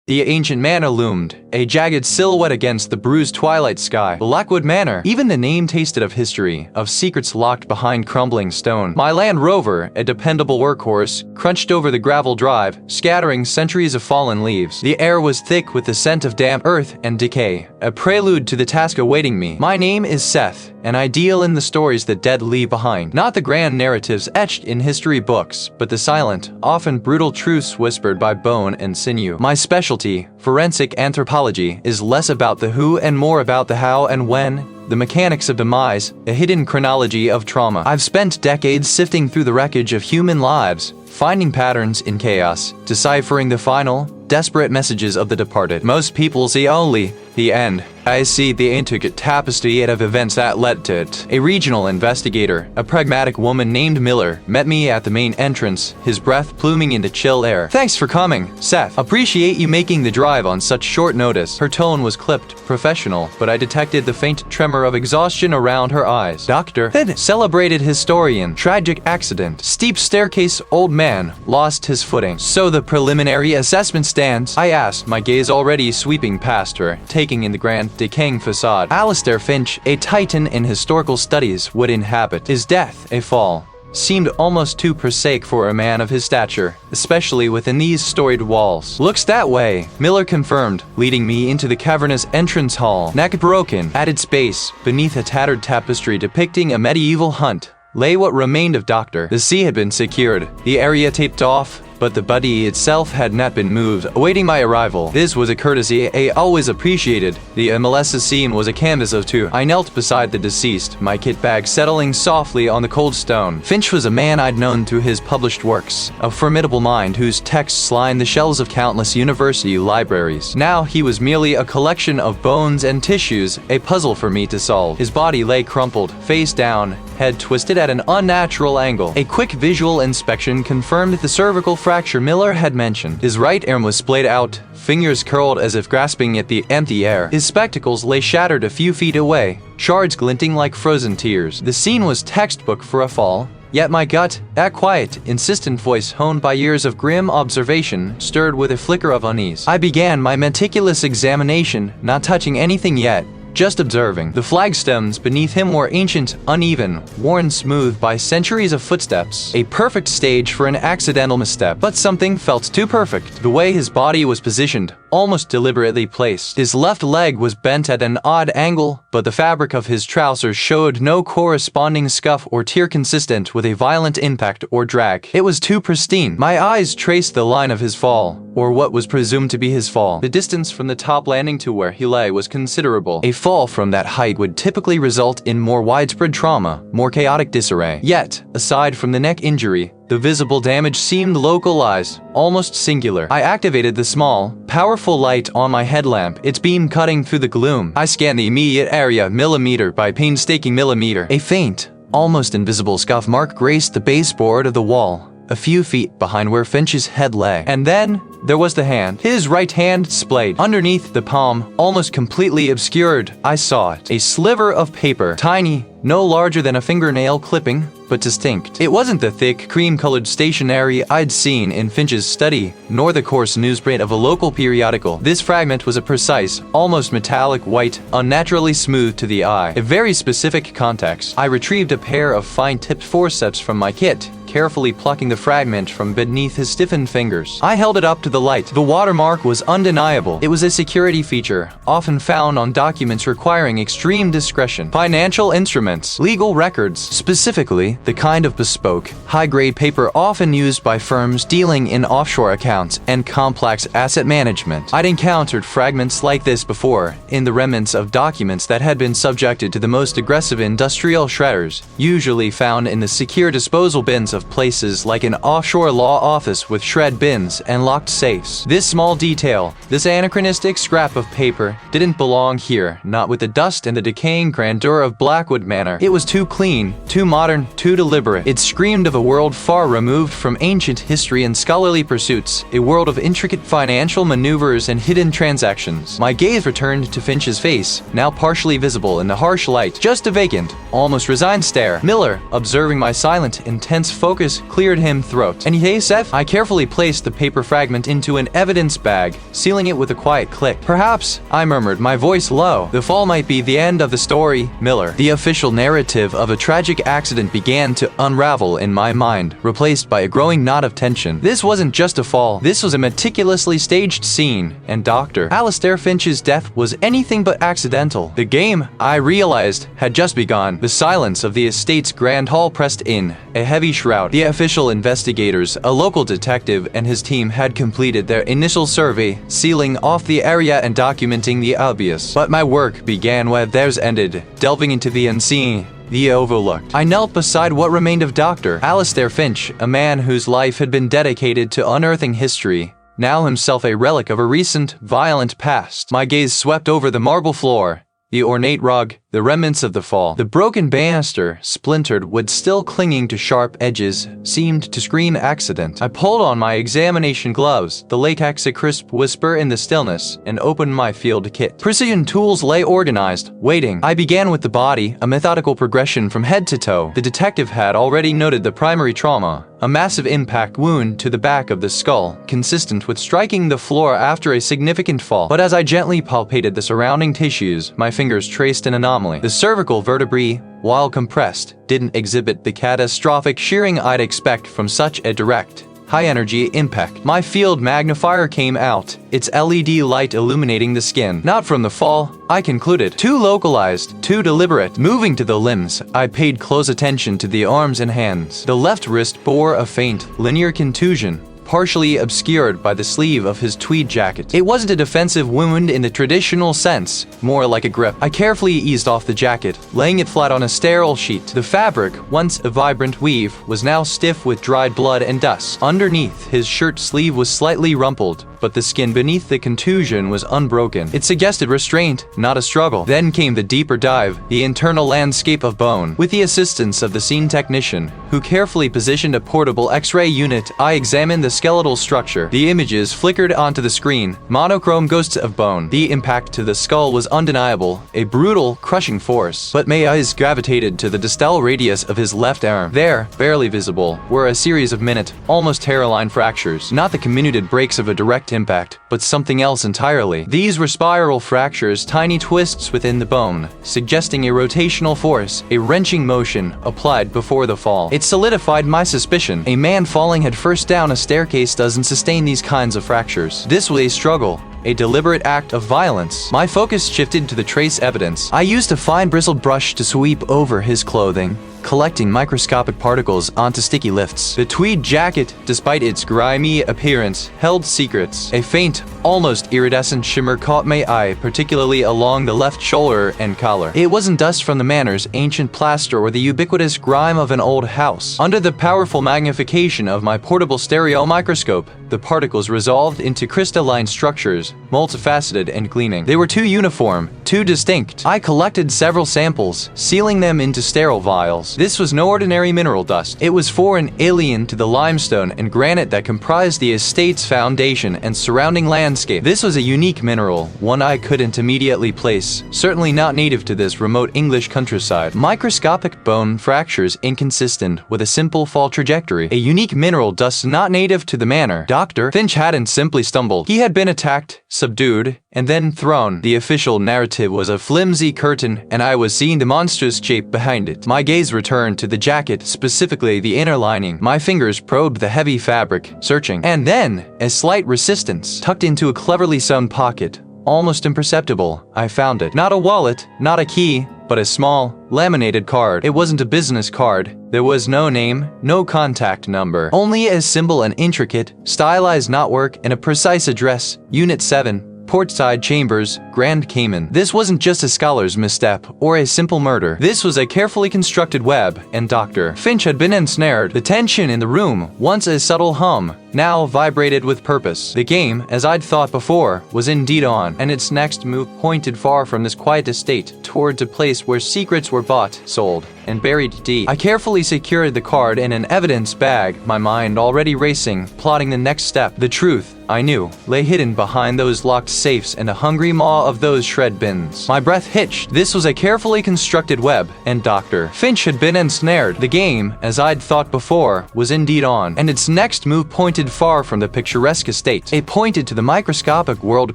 The ancient manor loomed, a jagged silhouette against the bruised twilight sky. Blackwood Manor, even the name tasted of history, of secrets locked behind crumbling stone. My Land Rover, a dependable workhorse, crunched over the gravel drive, scattering centuries of fallen leaves. The air was thick with the scent of damp earth and decay, a prelude to the task awaiting me. My name is Seth, and I deal in the stories that dead leave behind. Not the grand narratives etched in history books, but the silent, often brutal truths whispered by bone and sinew. My specialty, forensic anthropology, is less about the who and more about the how and when, the mechanics of demise, a hidden chronology of trauma. I've spent decades sifting through the wreckage of human lives, finding patterns in chaos, deciphering the final, desperate messages of the departed. Most people see only the end. I see the intricate tapestry of events that led to it. A regional investigator, a pragmatic woman named Miller, met me at the main entrance, his breath pluming in the chill air. "Thanks for coming, Seth. Appreciate you making the drive on such short notice." Her tone was clipped, professional, but I detected the faint tremor of exhaustion around her eyes. "Doctor," then celebrated historian, tragic accident, steep staircase, old man, lost his footing. "So the preliminary assessment stands?" I asked, my gaze already sweeping past her, taking in the grand, decaying facade. Alistair Finch, a titan in historical studies, would inhabit. His death, a fall, seemed almost too prosaic for a man of his stature, especially within these storied walls. "Looks that way," Miller confirmed, leading me into the cavernous entrance hall. Neck broken, at its base, beneath a tattered tapestry depicting a medieval hunt, lay what remained of Doctor. The sea had been secured, the area taped off, but the body itself had not been moved, awaiting my arrival. This was a courtesy I always appreciated. The MLS scene was a canvas of two. I knelt beside the deceased, my kit bag settling softly on the cold stone. Finch was a man I'd known through his published works, a formidable mind whose texts lined the shelves of countless university libraries. Now he was merely a collection of bones and tissues, a puzzle for me to solve. His body lay crumpled, face down, head twisted at an unnatural angle. A quick visual inspection confirmed the cervical fracture Miller had mentioned. His right arm was splayed out, fingers curled as if grasping at the empty air. His spectacles lay shattered a few feet away, shards glinting like frozen tears. The scene was textbook for a fall, yet my gut, that quiet, insistent voice honed by years of grim observation, stirred with a flicker of unease. I began my meticulous examination, not touching anything yet, just observing. The flagstones beneath him were ancient, uneven, worn smooth by centuries of footsteps. A perfect stage for an accidental misstep. But something felt too perfect. The way his body was positioned, almost deliberately placed. His left leg was bent at an odd angle, but the fabric of his trousers showed no corresponding scuff or tear consistent with a violent impact or drag. It was too pristine. My eyes traced the line of his fall, or what was presumed to be his fall. The distance from the top landing to where he lay was considerable. A fall from that height would typically result in more widespread trauma, more chaotic disarray. Yet, aside from the neck injury, the visible damage seemed localized, almost singular. I activated the small, powerful light on my headlamp, its beam cutting through the gloom. I scanned the immediate area millimeter by painstaking millimeter. A faint, almost invisible scuff mark graced the baseboard of the wall, a few feet behind where Finch's head lay. And then, there was the hand. His right hand splayed. Underneath the palm, almost completely obscured, I saw it. A sliver of paper. Tiny, no larger than a fingernail clipping, but distinct. It wasn't the thick, cream-colored stationery I'd seen in Finch's study, nor the coarse newsprint of a local periodical. This fragment was a precise, almost metallic white, unnaturally smooth to the eye. A very specific context. I retrieved a pair of fine-tipped forceps from my kit, carefully plucking the fragment from beneath his stiffened fingers. I held it up to the light. The watermark was undeniable. It was a security feature, often found on documents requiring extreme discretion. Financial instruments, legal records, specifically the kind of bespoke, high-grade paper often used by firms dealing in offshore accounts and complex asset management. I'd encountered fragments like this before, in the remnants of documents that had been subjected to the most aggressive industrial shredders, usually found in the secure disposal bins of places like an offshore law office with shred bins and locked safes. This small detail, this anachronistic scrap of paper, didn't belong here, not with the dust and the decaying grandeur of Blackwood Manor. It was too clean, too modern, too deliberate. It screamed of a world far removed from ancient history and scholarly pursuits, a world of intricate financial maneuvers and hidden transactions. My gaze returned to Finch's face, now partially visible in the harsh light, just a vacant, almost resigned stare. Miller, observing my silent, intense focus, focus cleared him throat. "And hey, Seth?" I carefully placed the paper fragment into an evidence bag, sealing it with a quiet click. "Perhaps," I murmured, my voice low, "the fall might be the end of the story, Miller." The official narrative of a tragic accident began to unravel in my mind, replaced by a growing knot of tension. This wasn't just a fall. This was a meticulously staged scene, and Dr. Alistair Finch's death was anything but accidental. The game, I realized, had just begun. The silence of the estate's grand hall pressed in, a heavy shroud. The official investigators, a local detective and his team, had completed their initial survey, sealing off the area and documenting the obvious. But my work began where theirs ended, delving into the unseen, the overlooked. I knelt beside what remained of Dr. Alistair Finch, a man whose life had been dedicated to unearthing history, now himself a relic of a recent, violent past. My gaze swept over the marble floor, the ornate rug, the remnants of the fall. The broken banister, splintered wood still clinging to sharp edges, seemed to scream accident. I pulled on my examination gloves, the latex a crisp whisper in the stillness, and opened my field kit. Precision tools lay organized, waiting. I began with the body, a methodical progression from head to toe. The detective had already noted the primary trauma, a massive impact wound to the back of the skull, consistent with striking the floor after a significant fall. But as I gently palpated the surrounding tissues, my fingers traced an anomaly. The cervical vertebrae, while compressed, didn't exhibit the catastrophic shearing I'd expect from such a direct, high-energy impact. My field magnifier came out, its LED light illuminating the skin. Not from the fall, I concluded. Too localized, too deliberate. Moving to the limbs, I paid close attention to the arms and hands. The left wrist bore a faint, linear contusion, partially obscured by the sleeve of his tweed jacket. It wasn't a defensive wound in the traditional sense, more like a grip. I carefully eased off the jacket, laying it flat on a sterile sheet. The fabric, once a vibrant weave, was now stiff with dried blood and dust. Underneath, his shirt sleeve was slightly rumpled, but the skin beneath the contusion was unbroken. It suggested restraint, not a struggle. Then came the deeper dive, the internal landscape of bone. With the assistance of the scene technician, who carefully positioned a portable X-ray unit, I examined the skeletal structure. The images flickered onto the screen, monochrome ghosts of bone. The impact to the skull was undeniable, a brutal, crushing force. But my eyes gravitated to the distal radius of his left arm. There, barely visible, were a series of minute, almost hairline fractures. Not the comminuted breaks of a direct impact, but something else entirely. These were spiral fractures, tiny twists within the bone, suggesting a rotational force, a wrenching motion applied before the fall. It solidified my suspicion. A man falling headfirst down a staircase doesn't sustain these kinds of fractures. This was a struggle, a deliberate act of violence. My focus shifted to the trace evidence. I used a fine bristled brush to sweep over his clothing, collecting microscopic particles onto sticky lifts. The tweed jacket, despite its grimy appearance, held secrets. A faint, almost iridescent shimmer caught my eye, particularly along the left shoulder and collar. It wasn't dust from the manor's ancient plaster or the ubiquitous grime of an old house. Under the powerful magnification of my portable stereo microscope, the particles resolved into crystalline structures, multifaceted and gleaming. They were too uniform, too distinct. I collected several samples, sealing them into sterile vials. This was no ordinary mineral dust. It was foreign, alien to the limestone and granite that comprised the estate's foundation and surrounding landscape. This was a unique mineral, one I couldn't immediately place, certainly not native to this remote English countryside. Microscopic bone fractures inconsistent with a simple fall trajectory. A unique mineral dust not native to the manor. Dr. Finch hadn't simply stumbled. He had been attacked, subdued, and then thrown. The official narrative was a flimsy curtain, and I was seeing the monstrous shape behind it. My gaze returned to the jacket, specifically the inner lining. My fingers probed the heavy fabric, searching. And then, a slight resistance. Tucked into a cleverly sewn pocket, almost imperceptible, I found it. Not a wallet, not a key, but a small, laminated card. It wasn't a business card. There was no name, no contact number. Only a simple and intricate, stylized knotwork and a precise address, Unit 7, Portside Chambers, Grand Cayman. This wasn't just a scholar's misstep or a simple murder. This was a carefully constructed web, and Dr. Finch had been ensnared. The tension in the room, once a subtle hum, now vibrated with purpose. The game, as I'd thought before, was indeed on, and its next move pointed far from this quiet estate towards a place where secrets were bought, sold, and buried deep. I carefully secured the card in an evidence bag, my mind already racing, plotting the next step. The truth, I knew, lay hidden behind those locked safes and the hungry maw of those shred bins. My breath hitched. This was a carefully constructed web, and Dr. Finch had been ensnared. The game, as I'd thought before, was indeed on, and its next move pointed far from the picturesque estate. It pointed to the microscopic world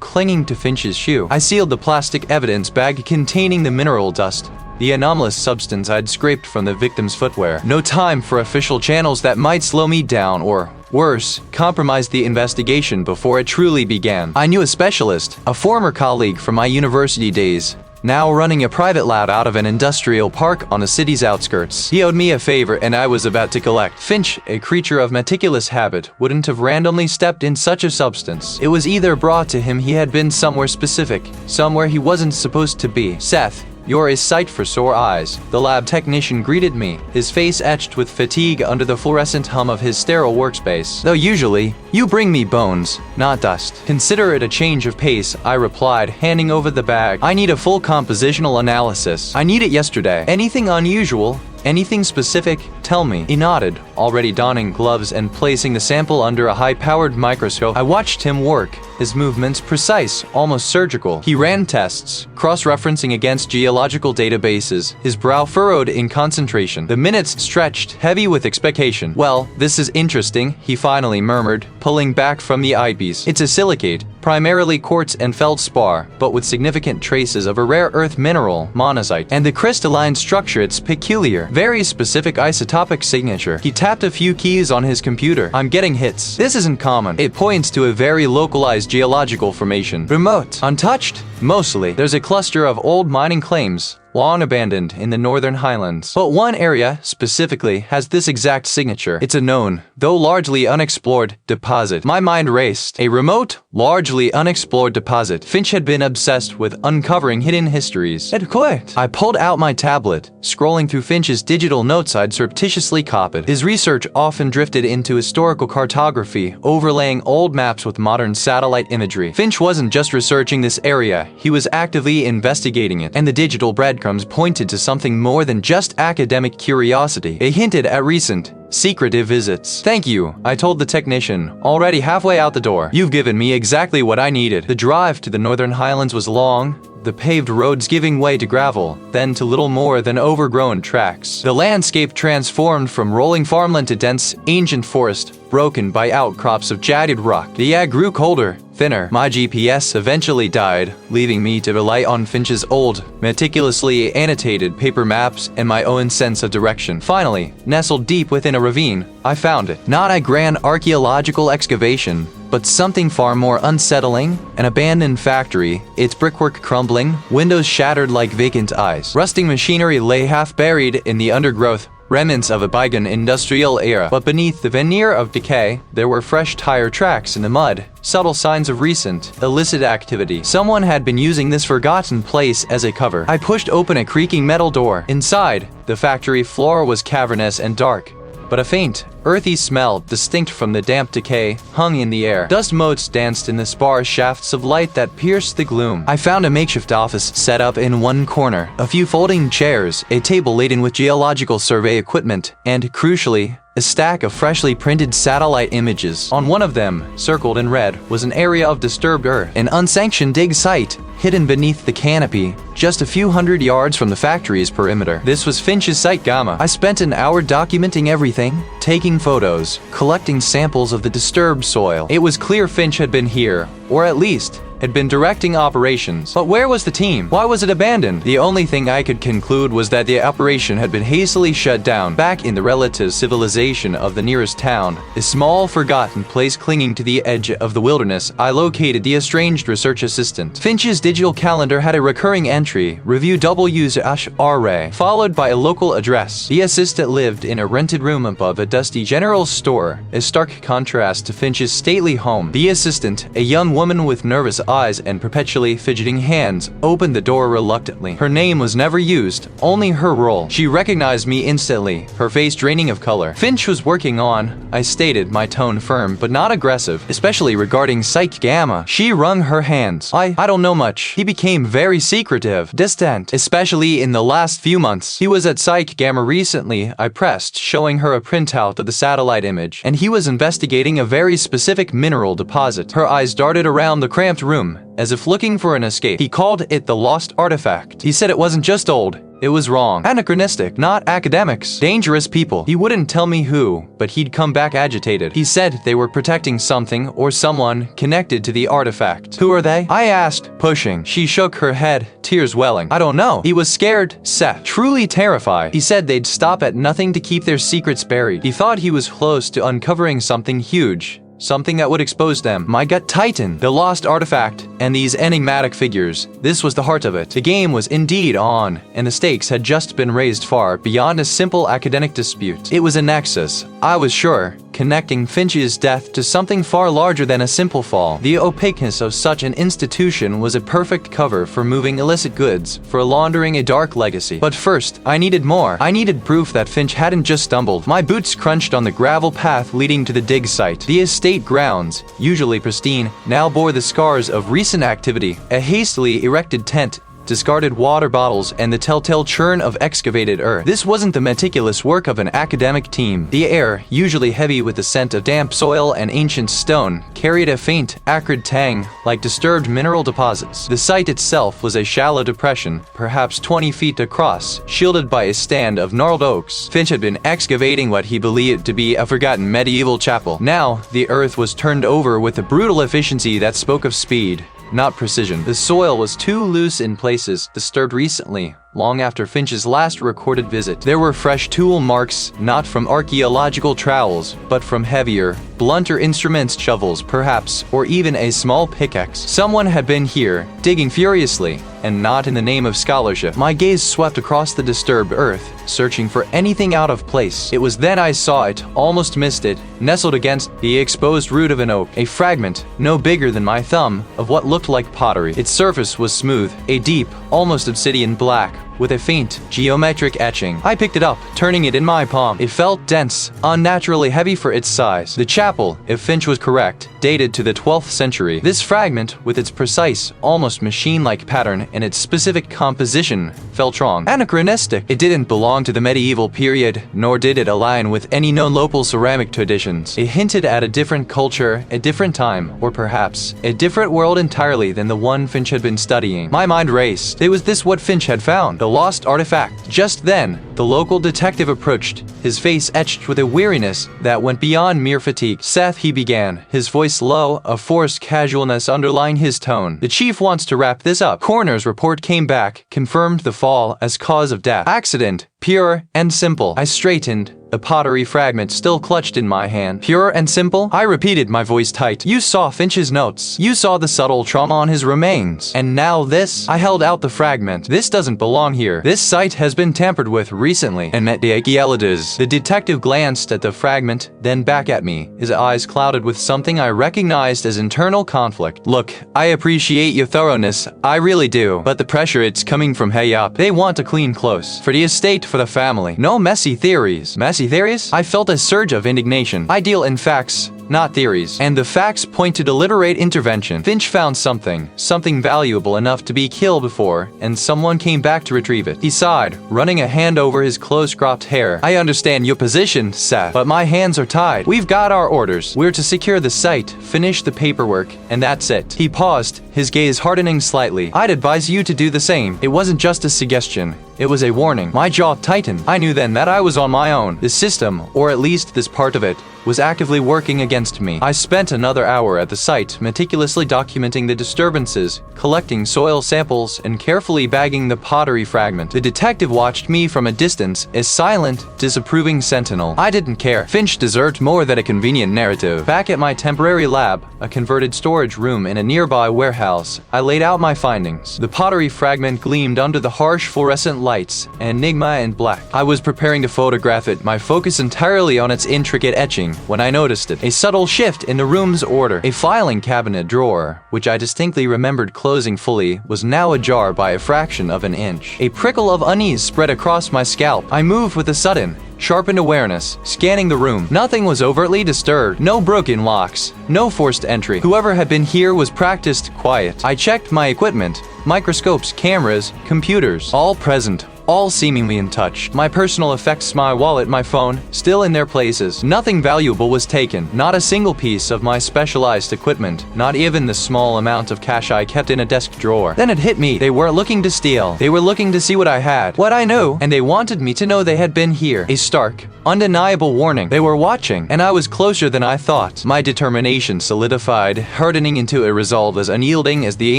clinging to Finch's shoe. I sealed the plastic evidence bag containing the mineral dust, the anomalous substance I'd scraped from the victim's footwear. No time for official channels that might slow me down or, worse, compromise the investigation before it truly began. I knew a specialist, a former colleague from my university days, now running a private lab out of an industrial park on the city's outskirts. He owed me a favor and I was about to collect. Finch, a creature of meticulous habit, wouldn't have randomly stepped in such a substance. It was either brought to him he had been somewhere specific, somewhere he wasn't supposed to be. Seth, you're a sight for sore eyes. The lab technician greeted me, his face etched with fatigue under the fluorescent hum of his sterile workspace. Though usually, you bring me bones, not dust. Consider it a change of pace, I replied, handing over the bag. I need a full compositional analysis. I need it yesterday. Anything unusual? Anything specific? Tell me. He nodded, already donning gloves and placing the sample under a high-powered microscope. I watched him work, his movements precise, almost surgical. He ran tests, cross-referencing against geological databases, his brow furrowed in concentration. The minutes stretched, heavy with expectation. Well, this is interesting, he finally murmured, pulling back from the eyepiece. It's a silicate, primarily quartz and feldspar, but with significant traces of a rare earth mineral, monazite. And the crystalline structure, it's peculiar. Very specific isotopic signature. He tapped a few keys on his computer. I'm getting hits. This isn't common. It points to a very localized geological formation. Remote. Untouched? Mostly. There's a cluster of old mining claims, long abandoned in the northern highlands. But one area, specifically, has this exact signature. It's a known, though largely unexplored, deposit. My mind raced. A remote, largely unexplored deposit. Finch had been obsessed with uncovering hidden histories. I pulled out my tablet, scrolling through Finch's digital notes I'd surreptitiously copied. His research often drifted into historical cartography, overlaying old maps with modern satellite imagery. Finch wasn't just researching this area, he was actively investigating it, and the digital breadcrumbs pointed to something more than just academic curiosity. It hinted at recent, secretive visits. Thank you, I told the technician, already halfway out the door. You've given me exactly what I needed. The drive to the Northern Highlands was long, the paved roads giving way to gravel, then to little more than overgrown tracks. The landscape transformed from rolling farmland to dense, ancient forest, broken by outcrops of jagged rock. The air grew colder, thinner. My GPS eventually died, leaving me to rely on Finch's old, meticulously annotated paper maps and my own sense of direction. Finally, nestled deep within a ravine, I found it. Not a grand archaeological excavation, but something far more unsettling, an abandoned factory, its brickwork crumbling, windows shattered like vacant eyes. Rusting machinery lay half buried in the undergrowth, remnants of a bygone industrial era. But beneath the veneer of decay, there were fresh tire tracks in the mud, subtle signs of recent, illicit activity. Someone had been using this forgotten place as a cover. I pushed open a creaking metal door. Inside, the factory floor was cavernous and dark, but a faint, earthy smell, distinct from the damp decay, hung in the air. Dust motes danced in the sparse shafts of light that pierced the gloom. I found a makeshift office set up in one corner, a few folding chairs, a table laden with geological survey equipment, and, crucially, a stack of freshly printed satellite images. On one of them, circled in red, was an area of disturbed earth, an unsanctioned dig site, hidden beneath the canopy, just a few hundred yards from the factory's perimeter. This was Finch's site Gamma. I spent an hour documenting everything, taking photos, collecting samples of the disturbed soil. It was clear Finch had been here, or at least, had been directing operations. But where was the team? Why was it abandoned? The only thing I could conclude was that the operation had been hastily shut down. Back in the relative civilization of the nearest town, a small, forgotten place clinging to the edge of the wilderness, I located the estranged research assistant. Finch's digital calendar had a recurring entry, review W/RA, followed by a local address. The assistant lived in a rented room above a dusty general store, a stark contrast to Finch's stately home. The assistant, a young woman with nervous eyes and perpetually fidgeting hands, opened the door reluctantly. Her name was never used, only her role. She recognized me instantly, her face draining of color. Finch was working on, I stated, my tone firm but not aggressive, especially regarding Psych Gamma. She wrung her hands. I don't know much. He became very secretive, distant, especially in the last few months. He was at Psych Gamma recently, I pressed, showing her a printout of the satellite image, and he was investigating a very specific mineral deposit. Her eyes darted around the cramped room, as if looking for an escape. He called it the lost artifact. He said it wasn't just old, it was wrong. Anachronistic, not academics. Dangerous people. He wouldn't tell me who, but he'd come back agitated. He said they were protecting something or someone connected to the artifact. Who are they? I asked, pushing. She shook her head, tears welling. I don't know. He was scared, Seth. Truly terrified. He said they'd stop at nothing to keep their secrets buried. He thought he was close to uncovering something huge. Something that would expose them. My gut tightened. The lost artifact and these enigmatic figures. This was the heart of it. The game was indeed on, and the stakes had just been raised far beyond a simple academic dispute. It was a nexus, I was sure, connecting Finch's death to something far larger than a simple fall. The opaqueness of such an institution was a perfect cover for moving illicit goods, for laundering a dark legacy. But first, I needed more. I needed proof that Finch hadn't just stumbled. My boots crunched on the gravel path leading to the dig site. The estate grounds, usually pristine, now bore the scars of recent activity. A hastily erected tent, discarded water bottles, and the telltale churn of excavated earth. This wasn't the meticulous work of an academic team. The air, usually heavy with the scent of damp soil and ancient stone, carried a faint, acrid tang, like disturbed mineral deposits. The site itself was a shallow depression, perhaps 20 feet across, shielded by a stand of gnarled oaks. Finch had been excavating what he believed to be a forgotten medieval chapel. Now, the earth was turned over with a brutal efficiency that spoke of speed, not precision. The soil was too loose in places, disturbed recently, long after Finch's last recorded visit. There were fresh tool marks, not from archaeological trowels, but from heavier, blunter instruments, shovels perhaps, or even a small pickaxe. Someone had been here, digging furiously, and not in the name of scholarship. My gaze swept across the disturbed earth, searching for anything out of place. It was then I saw it, almost missed it, nestled against the exposed root of an oak. A fragment, no bigger than my thumb, of what looked like pottery. Its surface was smooth, a deep, almost obsidian black, with a faint, geometric etching. I picked it up, turning it in my palm. It felt dense, unnaturally heavy for its size. The chapel, if Finch was correct, dated to the 12th century. This fragment, with its precise, almost machine-like pattern and its specific composition, felt wrong. Anachronistic. It didn't belong to the medieval period, nor did it align with any known local ceramic traditions. It hinted at a different culture, a different time, or perhaps a different world entirely than the one Finch had been studying. My mind raced. Was this what Finch had found? The lost artifact. Just then, the local detective approached, his face etched with a weariness that went beyond mere fatigue. Seth, he began, his voice low, a forced casualness underlying his tone. The chief wants to wrap this up. Coroner's report came back, confirmed the fall as cause of death. Accident. Pure and simple. I straightened, the pottery fragment still clutched in my hand. Pure and simple? I repeated, my voice tight. You saw Finch's notes. You saw the subtle trauma on his remains. And now this? I held out the fragment. This doesn't belong here. This site has been tampered with recently. And medico-legal. The detective glanced at the fragment, then back at me, his eyes clouded with something I recognized as internal conflict. Look, I appreciate your thoroughness. I really do. But the pressure, it's coming from high up. They want to clean close. For the estate, for the family. No messy theories. Messy theories? I felt a surge of indignation. I deal in facts, not theories. And the facts point to deliberate intervention. Finch found something valuable enough to be killed before, and someone came back to retrieve it. He sighed, running a hand over his close-cropped hair. I understand your position, Seth, but my hands are tied. We've got our orders. We're to secure the site, finish the paperwork, and that's it. He paused, his gaze hardening slightly. I'd advise you to do the same. It wasn't just a suggestion. It was a warning. My jaw tightened. I knew then that I was on my own. The system, or at least this part of it, was actively working against me. I spent another hour at the site, meticulously documenting the disturbances, collecting soil samples, and carefully bagging the pottery fragment. The detective watched me from a distance, a silent, disapproving sentinel. I didn't care. Finch deserved more than a convenient narrative. Back at my temporary lab, a converted storage room in a nearby warehouse, I laid out my findings. The pottery fragment gleamed under the harsh fluorescent lights, an enigma in black. I was preparing to photograph it, my focus entirely on its intricate etching, when I noticed it. A subtle shift in the room's order. A filing cabinet drawer, which I distinctly remembered closing fully, was now ajar by a fraction of an inch. A prickle of unease spread across my scalp. I moved with a sudden, sharpened awareness, scanning the room. Nothing was overtly disturbed. No broken locks. No forced entry. Whoever had been here was practiced quiet. I checked my equipment. Microscopes, cameras, computers, all present. All seemingly untouched. My personal effects, my wallet, my phone, still in their places. Nothing valuable was taken. Not a single piece of my specialized equipment. Not even the small amount of cash I kept in a desk drawer. Then it hit me. They weren't looking to steal. They were looking to see what I had. What I knew. And they wanted me to know they had been here. A stark, undeniable warning. They were watching. And I was closer than I thought. My determination solidified, hardening into a resolve as unyielding as the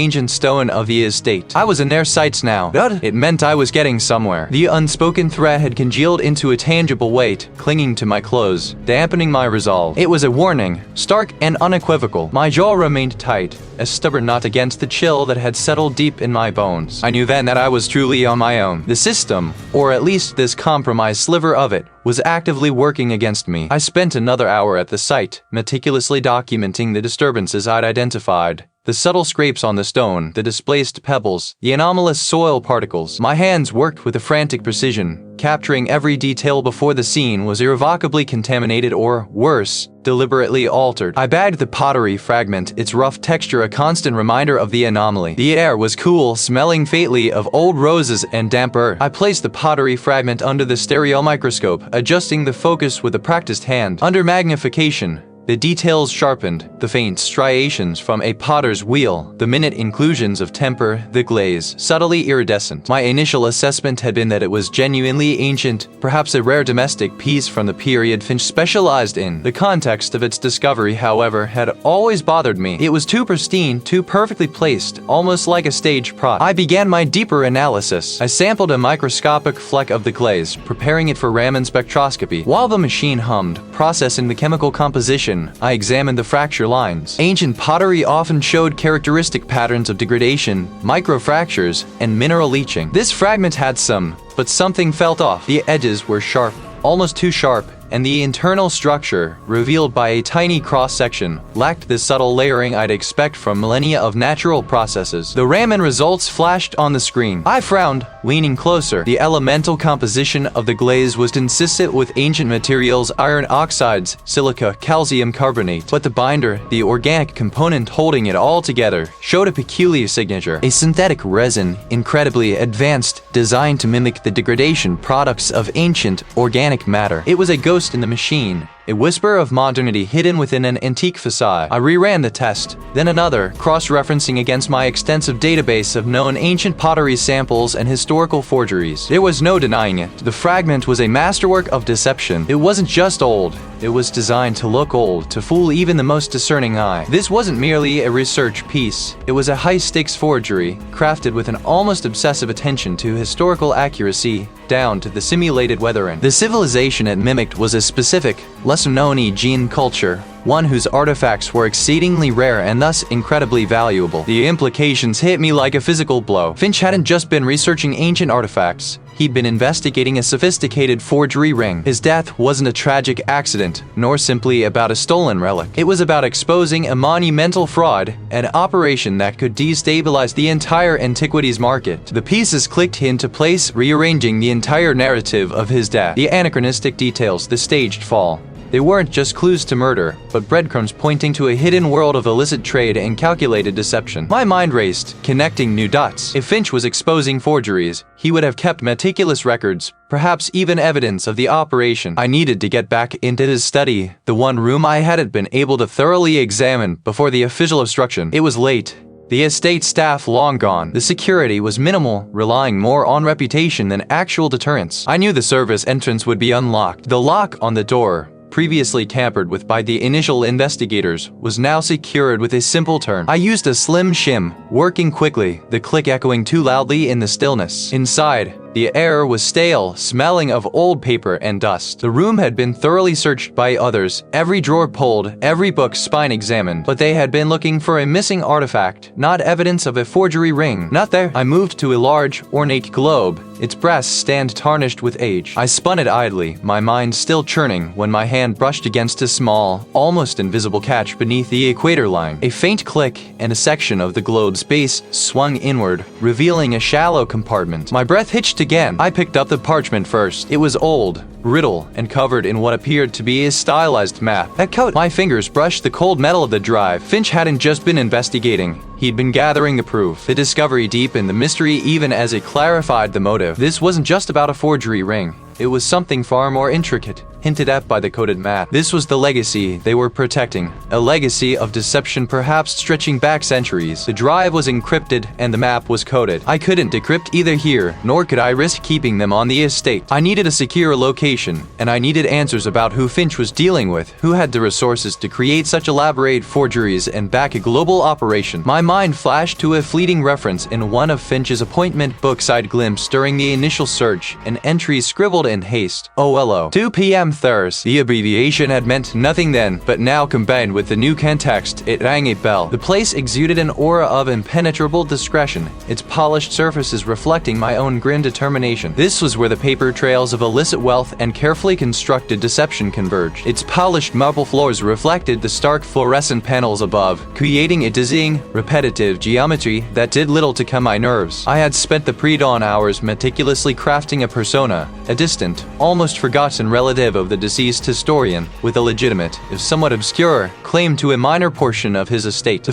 ancient stone of the estate. I was in their sights now. But it meant I was getting somewhere. The unspoken threat had congealed into a tangible weight, clinging to my clothes, dampening my resolve. It was a warning, stark and unequivocal. My jaw remained tight, a stubborn knot against the chill that had settled deep in my bones. I knew then that I was truly on my own. The system, or at least this compromised sliver of it, was actively working against me. I spent another hour at the site, meticulously documenting the disturbances I'd identified. The subtle scrapes on the stone, the displaced pebbles, the anomalous soil particles. My hands worked with a frantic precision, capturing every detail before the scene was irrevocably contaminated or, worse, deliberately altered. I bagged the pottery fragment, its rough texture a constant reminder of the anomaly. The air was cool, smelling faintly of old roses and damp earth. I placed the pottery fragment under the stereo microscope, adjusting the focus with a practiced hand. Under magnification, the details sharpened, the faint striations from a potter's wheel, the minute inclusions of temper, the glaze, subtly iridescent. My initial assessment had been that it was genuinely ancient, perhaps a rare domestic piece from the period Finch specialized in. The context of its discovery, however, had always bothered me. It was too pristine, too perfectly placed, almost like a stage prop. I began my deeper analysis. I sampled a microscopic fleck of the glaze, preparing it for Raman spectroscopy. While the machine hummed, processing the chemical composition, I examined the fracture lines. Ancient pottery often showed characteristic patterns of degradation, microfractures, and mineral leaching. This fragment had some, but something felt off. The edges were sharp, almost too sharp, and the internal structure, revealed by a tiny cross-section, lacked the subtle layering I'd expect from millennia of natural processes. The Raman results flashed on the screen. I frowned, leaning closer. The elemental composition of the glaze was consistent with ancient materials, iron oxides, silica, calcium carbonate. But the binder, the organic component holding it all together, showed a peculiar signature. A synthetic resin, incredibly advanced, designed to mimic the degradation products of ancient, organic matter. It was a ghost in the machine, a whisper of modernity hidden within an antique facade. I reran the test, then another, cross-referencing against my extensive database of known ancient pottery samples and historical forgeries. There was no denying it. The fragment was a masterwork of deception. It wasn't just old. It was designed to look old, to fool even the most discerning eye. This wasn't merely a research piece. It was a high-stakes forgery, crafted with an almost obsessive attention to historical accuracy, down to the simulated weathering. The civilization it mimicked was a specific, lesser-known Aegean culture, one whose artifacts were exceedingly rare and thus incredibly valuable. The implications hit me like a physical blow. Finch hadn't just been researching ancient artifacts. He'd been investigating a sophisticated forgery ring. His death wasn't a tragic accident, nor simply about a stolen relic. It was about exposing a monumental fraud, an operation that could destabilize the entire antiquities market. The pieces clicked into place, rearranging the entire narrative of his death. The anachronistic details, the staged fall. They weren't just clues to murder, but breadcrumbs pointing to a hidden world of illicit trade and calculated deception. My mind raced, connecting new dots. If Finch was exposing forgeries, he would have kept meticulous records, perhaps even evidence of the operation. I needed to get back into his study, the one room I hadn't been able to thoroughly examine before the official obstruction. It was late. The estate staff long gone. The security was minimal, relying more on reputation than actual deterrence. I knew the service entrance would be unlocked. The lock on the door, previously tampered with by the initial investigators, was now secured with a simple turn. I used a slim shim, working quickly, the click echoing too loudly in the stillness. Inside, the air was stale, smelling of old paper and dust. The room had been thoroughly searched by others, every drawer pulled, every book spine examined, but they had been looking for a missing artifact, not evidence of a forgery ring. Not there. I moved to a large, ornate globe, its brass stand tarnished with age. I spun it idly, my mind still churning, when my hand brushed against a small, almost invisible catch beneath the equator line. A faint click, and a section of the globe's base swung inward, revealing a shallow compartment. My breath hitched again. I picked up the parchment first. It was old, brittle, and covered in what appeared to be a stylized map. That coat. My fingers brushed the cold metal of the drive. Finch hadn't just been investigating. He'd been gathering the proof. The discovery deepened the mystery even as it clarified the motive. This wasn't just about a forgery ring. It was something far more intricate, hinted at by the coded map. This was the legacy they were protecting, a legacy of deception perhaps stretching back centuries. The drive was encrypted and the map was coded. I couldn't decrypt either here, nor could I risk keeping them on the estate. I needed a secure location, and I needed answers about who Finch was dealing with, who had the resources to create such elaborate forgeries and back a global operation. My mind flashed to a fleeting reference in one of Finch's appointment books I'd glimpsed during the initial search, an entry scribbled in haste. OLO. 2 p.m. Thursday. The abbreviation had meant nothing then, but now combined with the new context, it rang a bell. The place exuded an aura of impenetrable discretion, its polished surfaces reflecting my own grim determination. This was where the paper trails of illicit wealth and carefully constructed deception converged. Its polished marble floors reflected the stark fluorescent panels above, creating a dizzying, repetitive geometry that did little to calm my nerves. I had spent the pre-dawn hours meticulously crafting a persona, a distant, almost forgotten relative of the deceased historian, with a legitimate, if somewhat obscure, claim to a minor portion of his estate. A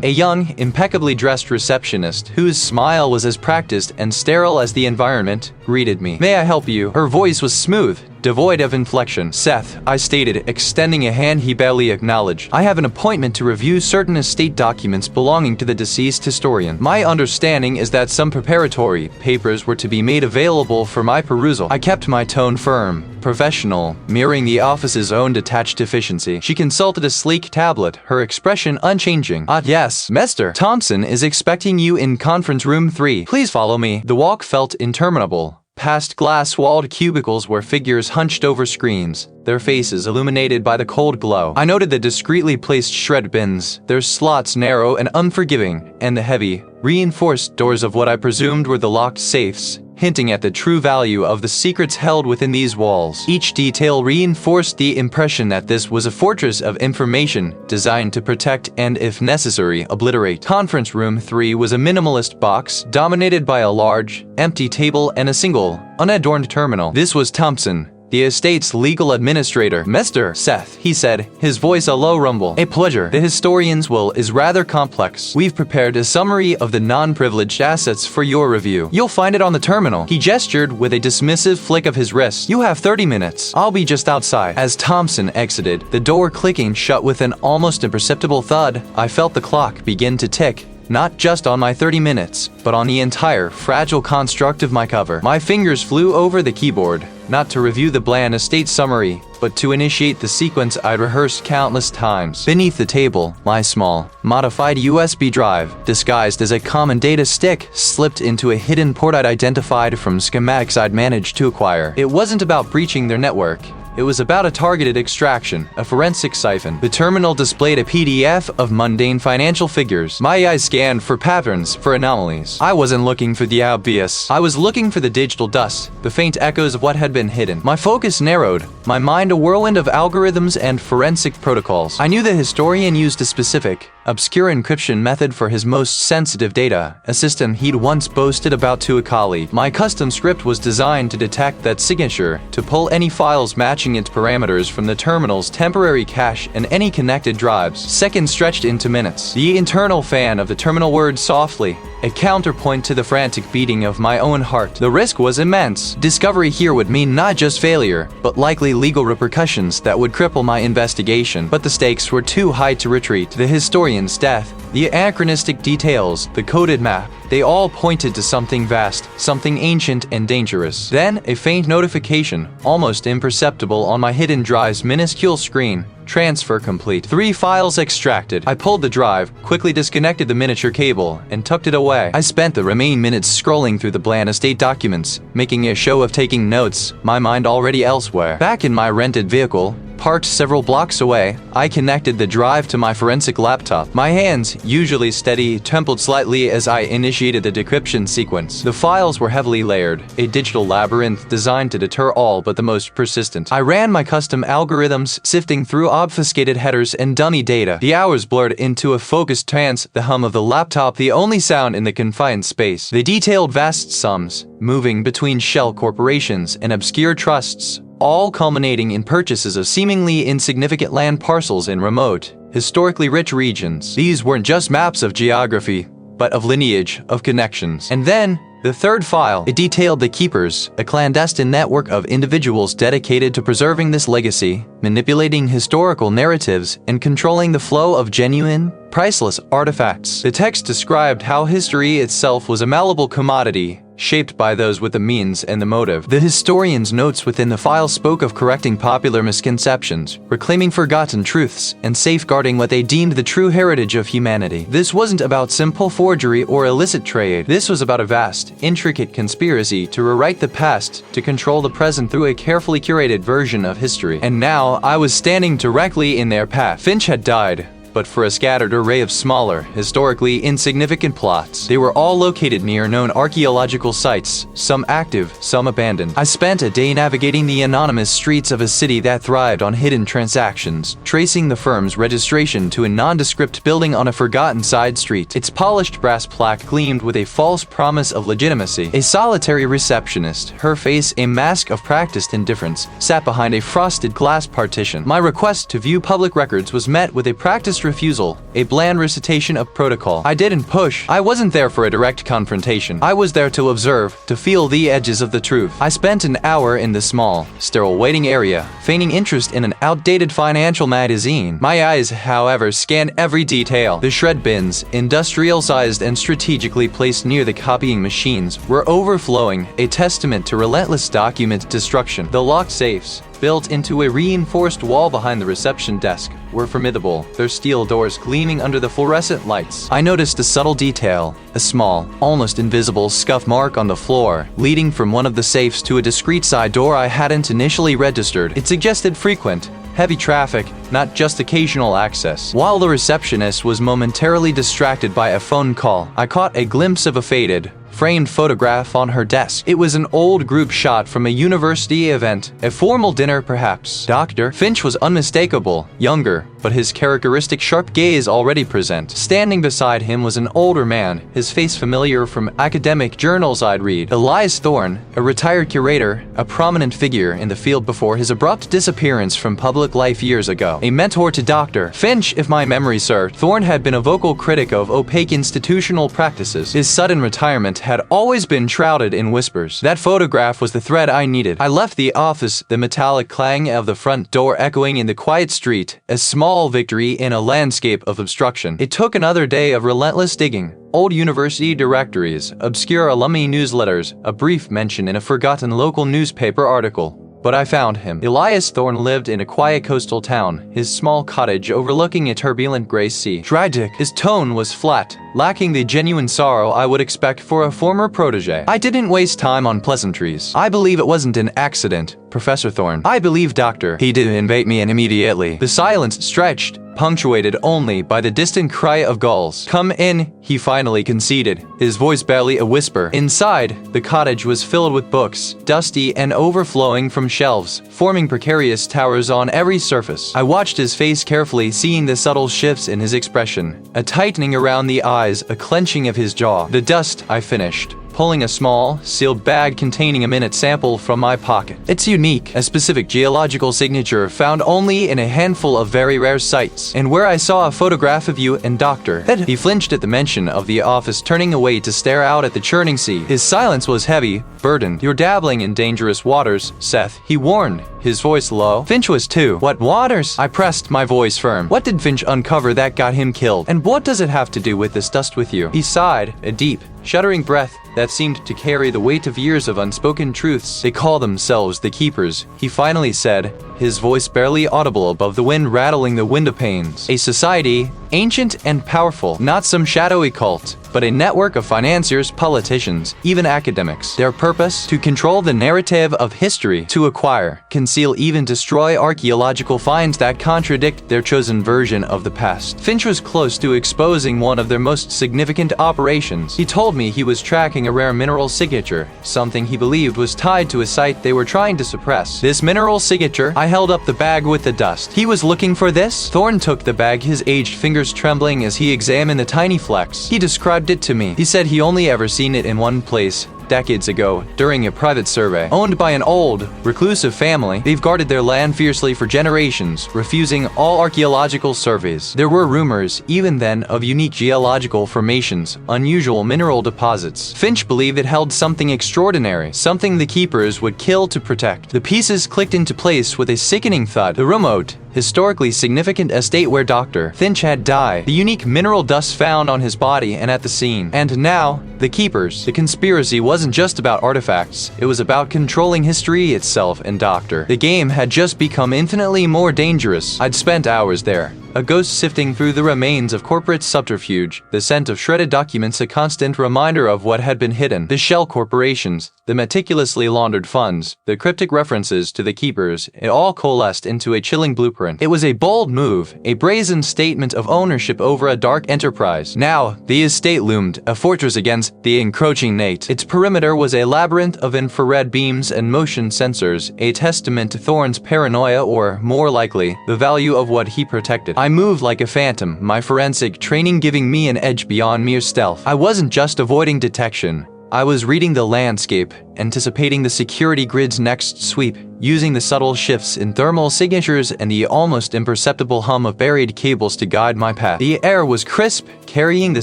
young, impeccably dressed receptionist, whose smile was as practiced and sterile as the environment, greeted me. "May I help you?" Her voice was smooth, devoid of inflection. "Seth," I stated, extending a hand he barely acknowledged. "I have an appointment to review certain estate documents belonging to the deceased historian. My understanding is that some preparatory papers were to be made available for my perusal." I kept my tone firm, professional, mirroring the office's own detached efficiency. She consulted a sleek tablet, her expression unchanging. "Yes, Mr. Thompson is expecting you in conference room 3. Please follow me." The walk felt interminable. Past glass-walled cubicles where figures hunched over screens, their faces illuminated by the cold glow. I noted the discreetly placed shred bins, their slots narrow and unforgiving, and the heavy, reinforced doors of what I presumed were the locked safes, hinting at the true value of the secrets held within these walls. Each detail reinforced the impression that this was a fortress of information designed to protect and, if necessary, obliterate. Conference room 3 was a minimalist box dominated by a large, empty table and a single, unadorned terminal. This was Thompson, the estate's legal administrator. "Mr. Seth," he said, his voice a low rumble. "A pleasure. The historian's will is rather complex. We've prepared a summary of the non-privileged assets for your review. You'll find it on the terminal." He gestured with a dismissive flick of his wrist. "You have 30 minutes. I'll be just outside." As Thompson exited, the door clicking shut with an almost imperceptible thud, I felt the clock begin to tick. Not just on my 30 minutes, but on the entire, fragile construct of my cover. My fingers flew over the keyboard, not to review the bland estate summary, but to initiate the sequence I'd rehearsed countless times. Beneath the table, my small, modified USB drive, disguised as a common data stick, slipped into a hidden port I'd identified from schematics I'd managed to acquire. It wasn't about breaching their network. It was about a targeted extraction, a forensic siphon. The terminal displayed a PDF of mundane financial figures. My eyes scanned for patterns, for anomalies. I wasn't looking for the obvious. I was looking for the digital dust, the faint echoes of what had been hidden. My focus narrowed, my mind a whirlwind of algorithms and forensic protocols. I knew the historian used a specific, obscure encryption method for his most sensitive data, a system he'd once boasted about to a colleague. My custom script was designed to detect that signature, to pull any files matching its parameters from the terminal's temporary cache and any connected drives. Seconds stretched into minutes. The internal fan of the terminal whirred softly, a counterpoint to the frantic beating of my own heart. The risk was immense. Discovery here would mean not just failure, but likely legal repercussions that would cripple my investigation. But the stakes were too high to retreat. The historian's death, the anachronistic details, the coded map, they all pointed to something vast, something ancient and dangerous. Then, a faint notification, almost imperceptible on my hidden drive's minuscule screen. Transfer complete. 3 files extracted. I pulled the drive, quickly disconnected the miniature cable, and tucked it away. I spent the remaining minutes scrolling through the bland estate documents, making a show of taking notes, my mind already elsewhere. Back in my rented vehicle, Parked several blocks away, I connected the drive to my forensic laptop. My hands, usually steady, trembled slightly as I initiated the decryption sequence. The files were heavily layered, a digital labyrinth designed to deter all but the most persistent. I ran my custom algorithms, sifting through obfuscated headers and dummy data. The hours blurred into a focused trance, the hum of the laptop the only sound in the confined space. They detailed vast sums, moving between shell corporations and obscure trusts, all culminating in purchases of seemingly insignificant land parcels in remote, historically rich regions. These weren't just maps of geography, but of lineage, of connections. And then, the third file, it detailed the Keepers, a clandestine network of individuals dedicated to preserving this legacy, manipulating historical narratives, and controlling the flow of genuine, priceless artifacts. The text described how history itself was a malleable commodity, shaped by those with the means and the motive. The historian's notes within the file spoke of correcting popular misconceptions, reclaiming forgotten truths, and safeguarding what they deemed the true heritage of humanity. This wasn't about simple forgery or illicit trade. This was about a vast, intricate conspiracy to rewrite the past, to control the present through a carefully curated version of history. And now, I was standing directly in their path. Finch had died, but for a scattered array of smaller, historically insignificant plots. They were all located near known archaeological sites, some active, some abandoned. I spent a day navigating the anonymous streets of a city that thrived on hidden transactions, tracing the firm's registration to a nondescript building on a forgotten side street. Its polished brass plaque gleamed with a false promise of legitimacy. A solitary receptionist, her face a mask of practiced indifference, sat behind a frosted glass partition. My request to view public records was met with a practiced refusal, a bland recitation of protocol. I didn't push. I wasn't there for a direct confrontation. I was there to observe, to feel the edges of the truth. I spent an hour in the small, sterile waiting area, feigning interest in an outdated financial magazine. My eyes, however, scanned every detail. The shred bins, industrial-sized and strategically placed near the copying machines, were overflowing, a testament to relentless document destruction. The locked safes, built into a reinforced wall behind the reception desk, were formidable, their steel doors gleaming under the fluorescent lights. I noticed a subtle detail, a small, almost invisible scuff mark on the floor, leading from one of the safes to a discreet side door I hadn't initially registered. It suggested frequent, heavy traffic, not just occasional access. While the receptionist was momentarily distracted by a phone call, I caught a glimpse of a faded, framed photograph on her desk. It was an old group shot from a university event, a formal dinner perhaps. Dr. Finch was unmistakable, younger, but his characteristic sharp gaze already present. Standing beside him was an older man, his face familiar from academic journals I'd read. Elias Thorne, a retired curator, a prominent figure in the field before his abrupt disappearance from public life years ago. A mentor to Dr. Finch, if my memory served. Thorne had been a vocal critic of opaque institutional practices. His sudden retirement had always been shrouded in whispers. That photograph was the thread I needed. I left the office, the metallic clang of the front door echoing in the quiet street, a small victory in a landscape of obstruction. It took another day of relentless digging. Old university directories, obscure alumni newsletters, a brief mention in a forgotten local newspaper article. But I found him. Elias Thorne lived in a quiet coastal town, his small cottage overlooking a turbulent gray sea. Tragic. His tone was flat, lacking the genuine sorrow I would expect for a former protege. I didn't waste time on pleasantries. I believe it wasn't an accident, Professor Thorne. I believe, Doctor. He didn't invite me in immediately. The silence stretched, punctuated only by the distant cry of gulls. Come in, he finally conceded, his voice barely a whisper. Inside, the cottage was filled with books, dusty and overflowing from shelves, forming precarious towers on every surface. I watched his face carefully, seeing the subtle shifts in his expression, a tightening around the eyes, a clenching of his jaw. The dust, I finished, pulling a small, sealed bag containing a minute sample from my pocket. It's unique, a specific geological signature found only in a handful of very rare sites, and where I saw a photograph of you and Dr. Ed. He flinched at the mention of the office, turning away to stare out at the churning sea. His silence was heavy, burdened. You're dabbling in dangerous waters, Seth, he warned, his voice low. Finch was too. What waters? I pressed, my voice firm. What did Finch uncover that got him killed? And what does it have to do with this dust with you? He sighed, a deep, shuddering breath that seemed to carry the weight of years of unspoken truths. They call themselves the Keepers, he finally said, his voice barely audible above the wind rattling the window panes. A society, ancient and powerful, not some shadowy cult. but a network of financiers, politicians, even academics. Their purpose? To control the narrative of history, to acquire, conceal, even destroy archaeological finds that contradict their chosen version of the past. Finch was close to exposing one of their most significant operations. He told me he was tracking a rare mineral signature, something he believed was tied to a site they were trying to suppress. This mineral signature? I held up the bag with the dust. He was looking for this? Thorne took the bag, his aged fingers trembling as he examined the tiny flecks. He described it to me. He said he only ever seen it in one place, decades ago, during a private survey. Owned by an old, reclusive family, they've guarded their land fiercely for generations, refusing all archaeological surveys. There were rumors, even then, of unique geological formations, unusual mineral deposits. Finch believed it held something extraordinary, something the keepers would kill to protect. The pieces clicked into place with a sickening thud. The remote, historically significant estate where Dr. Finch had died, the unique mineral dust found on his body and at the scene. And now, the keepers. The conspiracy wasn't just about artifacts, it was about controlling history itself and Doctor. The game had just become infinitely more dangerous. I'd spent hours there, a ghost sifting through the remains of corporate subterfuge, the scent of shredded documents a constant reminder of what had been hidden. The shell corporations, the meticulously laundered funds, the cryptic references to the keepers, it all coalesced into a chilling blueprint. It was a bold move, a brazen statement of ownership over a dark enterprise. Now, the estate loomed, a fortress against the encroaching night. Its perimeter was a labyrinth of infrared beams and motion sensors, a testament to Thorne's paranoia or, more likely, the value of what he protected. I moved like a phantom, my forensic training giving me an edge beyond mere stealth. I wasn't just avoiding detection. I was reading the landscape, anticipating the security grid's next sweep, using the subtle shifts in thermal signatures and the almost imperceptible hum of buried cables to guide my path. The air was crisp, carrying the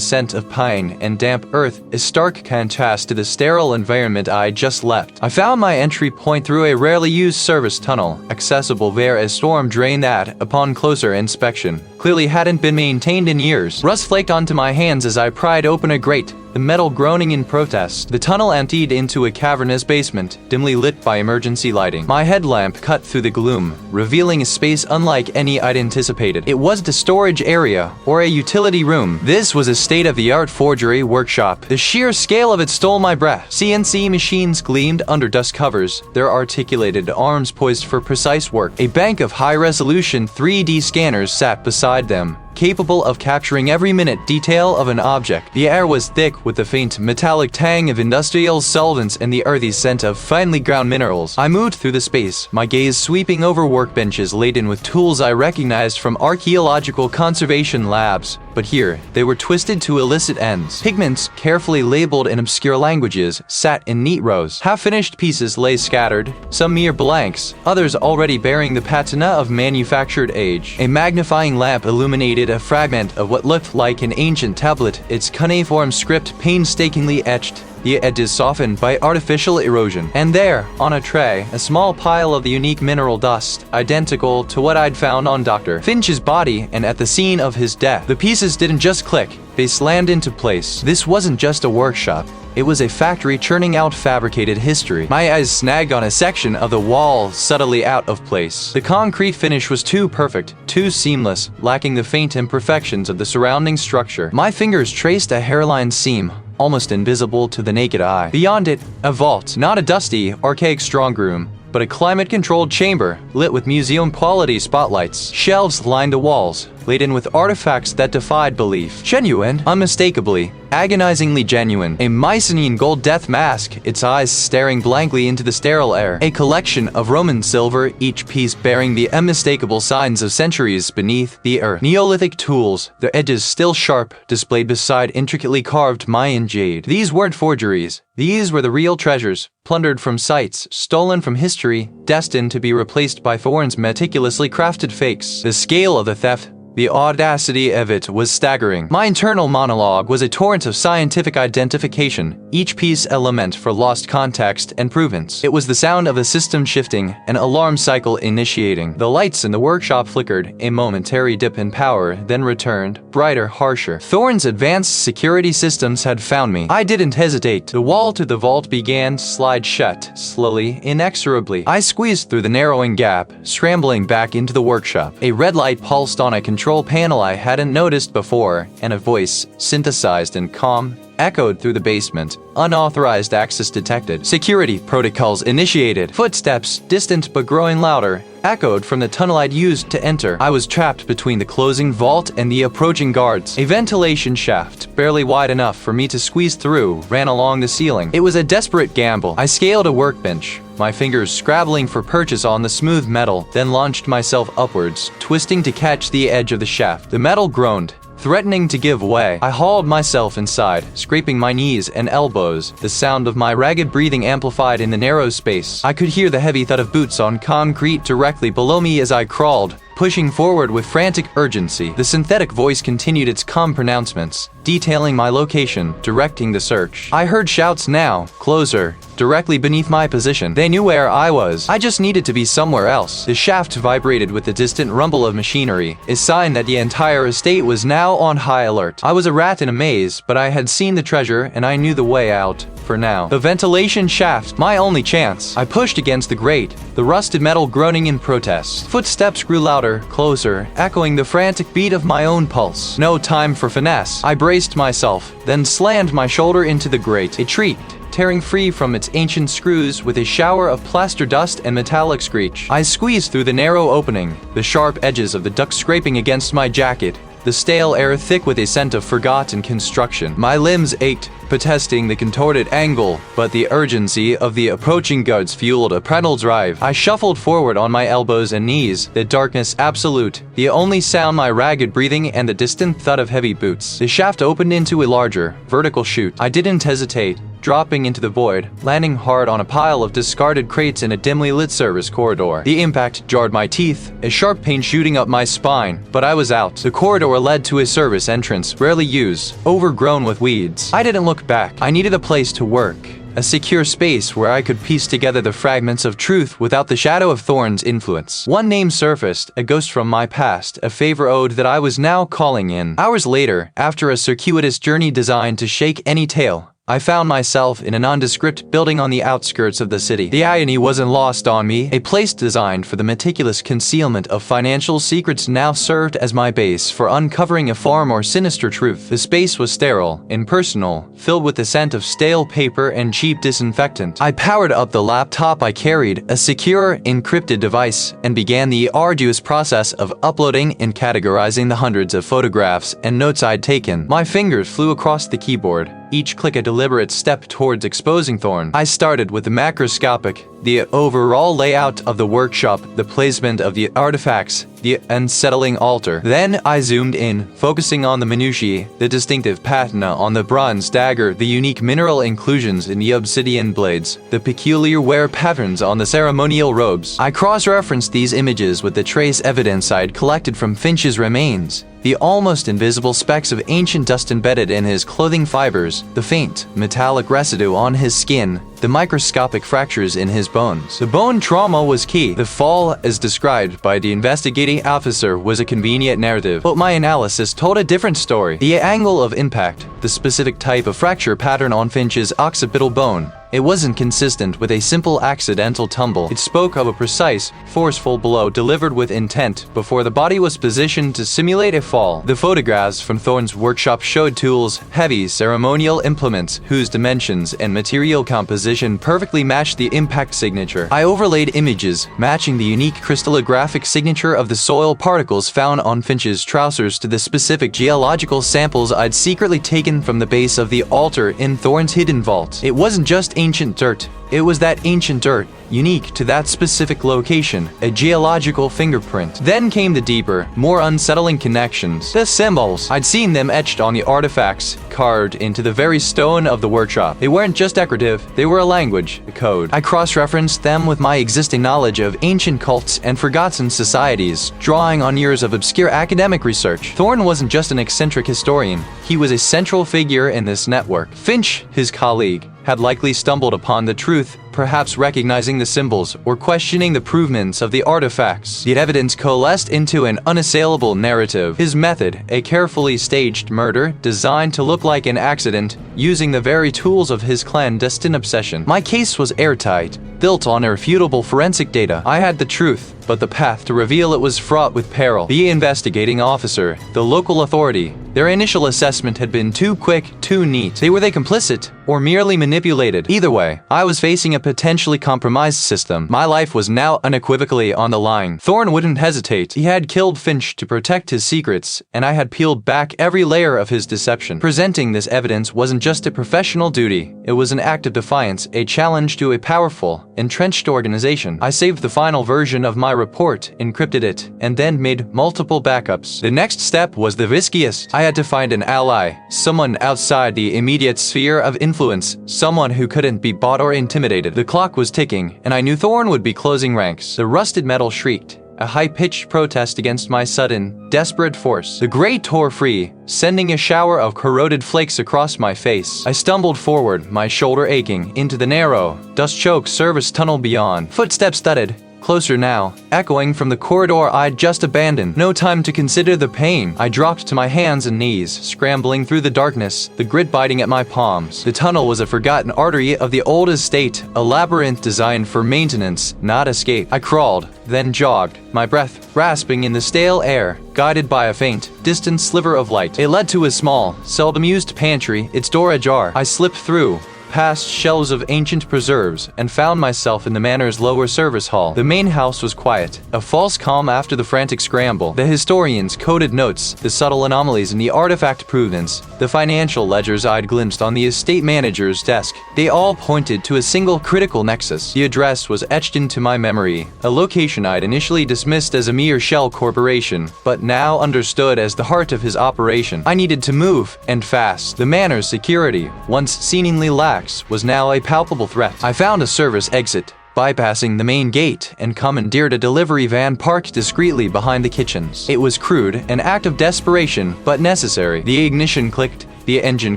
scent of pine and damp earth, a stark contrast to the sterile environment I just left. I found my entry point through a rarely used service tunnel, accessible via a storm drain that, upon closer inspection, clearly hadn't been maintained in years. Rust flaked onto my hands as I pried open a grate, the metal groaning in protest. The tunnel emptied into a cavernous basement, dimly lit by emergency lighting. My headlamp cut through the gloom, revealing a space unlike any I'd anticipated. It was the storage area, or a utility room. This was a state-of-the-art forgery workshop. The sheer scale of it stole my breath. CNC machines gleamed under dust covers, their articulated arms poised for precise work. A bank of high-resolution 3D scanners sat beside them, capable of capturing every minute detail of an object. The air was thick with the faint metallic tang of industrial solvents and the earthy scent of finely ground minerals. I moved through the space, my gaze sweeping over workbenches laden with tools I recognized from archaeological conservation labs. But here, they were twisted to illicit ends. Pigments, carefully labeled in obscure languages, sat in neat rows. Half-finished pieces lay scattered, some mere blanks, others already bearing the patina of manufactured age. A magnifying lamp illuminated a fragment of what looked like an ancient tablet, its cuneiform script painstakingly etched, the edges softened by artificial erosion. And there, on a tray, a small pile of the unique mineral dust, identical to what I'd found on Dr. Finch's body and at the scene of his death. The pieces didn't just click, they slammed into place. This wasn't just a workshop. It was a factory churning out fabricated history. My eyes snagged on a section of the wall subtly out of place. The concrete finish was too perfect, too seamless, lacking the faint imperfections of the surrounding structure. My fingers traced a hairline seam, almost invisible to the naked eye. Beyond it, a vault, not a dusty, archaic strongroom, but a climate-controlled chamber lit with museum-quality spotlights. Shelves lined the walls, laden with artifacts that defied belief. Genuine, unmistakably, agonizingly genuine. A Mycenaean gold death mask, its eyes staring blankly into the sterile air. A collection of Roman silver, each piece bearing the unmistakable signs of centuries beneath the earth. Neolithic tools, their edges still sharp, displayed beside intricately carved Mayan jade. These weren't forgeries. These were the real treasures, plundered from sites, stolen from history, destined to be replaced by Thorne's meticulously crafted fakes. The scale of the theft, the audacity of it was staggering. My internal monologue was a torrent of scientific identification, each piece element for lost context and provenance. It was the sound of a system shifting, an alarm cycle initiating. The lights in the workshop flickered, a momentary dip in power, then returned, brighter, harsher. Thorne's advanced security systems had found me. I didn't hesitate. The wall to the vault began to slide shut, slowly, inexorably. I squeezed through the narrowing gap, scrambling back into the workshop. A red light pulsed on a control control panel I hadn't noticed before, and a voice, synthesized and calm, echoed through the basement. Unauthorized access detected. Security protocols initiated. Footsteps, distant but growing louder, echoed from the tunnel I'd used to enter. I was trapped between the closing vault and the approaching guards. A ventilation shaft, barely wide enough for me to squeeze through, ran along the ceiling. It was a desperate gamble. I scaled a workbench, my fingers scrabbling for purchase on the smooth metal, then launched myself upwards, twisting to catch the edge of the shaft. The metal groaned, threatening to give way. I hauled myself inside, scraping my knees and elbows, the sound of my ragged breathing amplified in the narrow space. I could hear the heavy thud of boots on concrete directly below me as I crawled, pushing forward with frantic urgency. The synthetic voice continued its calm pronouncements, detailing my location, directing the search. I heard shouts now, closer, directly beneath my position. They knew where I was. I just needed to be somewhere else. The shaft vibrated with the distant rumble of machinery, a sign that the entire estate was now on high alert. I was a rat in a maze, but I had seen the treasure and I knew the way out. For now. The ventilation shaft, my only chance. I pushed against the grate, the rusted metal groaning in protest. Footsteps grew louder, closer, echoing the frantic beat of my own pulse. No time for finesse. I braced myself, then slammed my shoulder into the grate. It shrieked, tearing free from its ancient screws with a shower of plaster dust and metallic screech. I squeezed through the narrow opening, the sharp edges of the duct scraping against my jacket, the stale air thick with a scent of forgotten construction. My limbs ached, protesting the contorted angle, but the urgency of the approaching guards fueled a primal drive. I shuffled forward on my elbows and knees, the darkness absolute, the only sound my ragged breathing and the distant thud of heavy boots. The shaft opened into a larger, vertical chute. I didn't hesitate, dropping into the void, landing hard on a pile of discarded crates in a dimly lit service corridor. The impact jarred my teeth, a sharp pain shooting up my spine, but I was out. The corridor led to a service entrance, rarely used, overgrown with weeds. I didn't look back. I needed a place to work, a secure space where I could piece together the fragments of truth without the shadow of Thorn's influence. One name surfaced, a ghost from my past, a favor owed that I was now calling in. Hours later, after a circuitous journey designed to shake any tale, I found myself in a nondescript building on the outskirts of the city. The irony wasn't lost on me. A place designed for the meticulous concealment of financial secrets now served as my base for uncovering a far more sinister truth. The space was sterile, impersonal, filled with the scent of stale paper and cheap disinfectant. I powered up the laptop I carried, a secure, encrypted device, and began the arduous process of uploading and categorizing the hundreds of photographs and notes I'd taken. My fingers flew across the keyboard, each click a deliberate step towards exposing Thorn. I started with the macroscopic, the overall layout of the workshop, the placement of the artifacts, the unsettling altar. Then I zoomed in, focusing on the minutiae, the distinctive patina on the bronze dagger, the unique mineral inclusions in the obsidian blades, the peculiar wear patterns on the ceremonial robes. I cross-referenced these images with the trace evidence I'd collected from Finch's remains. The almost invisible specks of ancient dust embedded in his clothing fibers, the faint, metallic residue on his skin, the microscopic fractures in his bones. The bone trauma was key. The fall, as described by the investigating officer, was a convenient narrative, but my analysis told a different story. The angle of impact, the specific type of fracture pattern on Finch's occipital bone, it wasn't consistent with a simple accidental tumble. It spoke of a precise, forceful blow delivered with intent before the body was positioned to simulate a fall. The photographs from Thorn's workshop showed tools, heavy ceremonial implements whose dimensions and material composition perfectly matched the impact signature. I overlaid images matching the unique crystallographic signature of the soil particles found on Finch's trousers to the specific geological samples I'd secretly taken from the base of the altar in Thorn's hidden vault. It wasn't just ancient dirt. It was that ancient dirt, unique to that specific location, a geological fingerprint. Then came the deeper, more unsettling connections. The symbols. I'd seen them etched on the artifacts, carved into the very stone of the workshop. They weren't just decorative, they were a language, a code. I cross-referenced them with my existing knowledge of ancient cults and forgotten societies, drawing on years of obscure academic research. Thorn wasn't just an eccentric historian, he was a central figure in this network. Finch, his colleague, had likely stumbled upon the truth, perhaps recognizing the symbols or questioning the provements of the artifacts. The evidence coalesced into an unassailable narrative. His method, a carefully staged murder designed to look like an accident, using the very tools of his clandestine obsession. My case was airtight, built on irrefutable forensic data. I had the truth, but the path to reveal it was fraught with peril. The investigating officer, the local authority, their initial assessment had been too quick, too neat. Were they complicit, or merely manipulated? Either way, I was facing a potentially compromised system. My life was now unequivocally on the line. Thorne wouldn't hesitate. He had killed Finch to protect his secrets, and I had peeled back every layer of his deception. Presenting this evidence wasn't just a professional duty, it was an act of defiance, a challenge to a powerful, entrenched organization. I saved the final version of my report, encrypted it, and then made multiple backups. The next step was the riskiest. I had to find an ally, someone outside the immediate sphere of influence, someone who couldn't be bought or intimidated. The clock was ticking, and I knew Thorne would be closing ranks. The rusted metal shrieked, a high-pitched protest against my sudden, desperate force. The grate tore free, sending a shower of corroded flakes across my face. I stumbled forward, my shoulder aching, into the narrow, dust-choked service tunnel beyond. Footsteps thudded, closer now, echoing from the corridor I'd just abandoned. No time to consider the pain. I dropped to my hands and knees, scrambling through the darkness, the grit biting at my palms. The tunnel was a forgotten artery of the old estate, a labyrinth designed for maintenance, not escape. I crawled, then jogged, my breath rasping in the stale air, guided by a faint, distant sliver of light. It led to a small, seldom used pantry, its door ajar. I slipped through, past shelves of ancient preserves, and found myself in the manor's lower service hall. The main house was quiet, a false calm after the frantic scramble. The historians' coded notes, the subtle anomalies in the artifact provenance, the financial ledgers I'd glimpsed on the estate manager's desk, they all pointed to a single critical nexus. The address was etched into my memory, a location I'd initially dismissed as a mere shell corporation, but now understood as the heart of his operation. I needed to move, and fast. The manor's security, once seemingly lax, was now a palpable threat. I found a service exit, bypassing the main gate, and commandeered a delivery van parked discreetly behind the kitchens. It was crude, an act of desperation, but necessary. The ignition clicked, the engine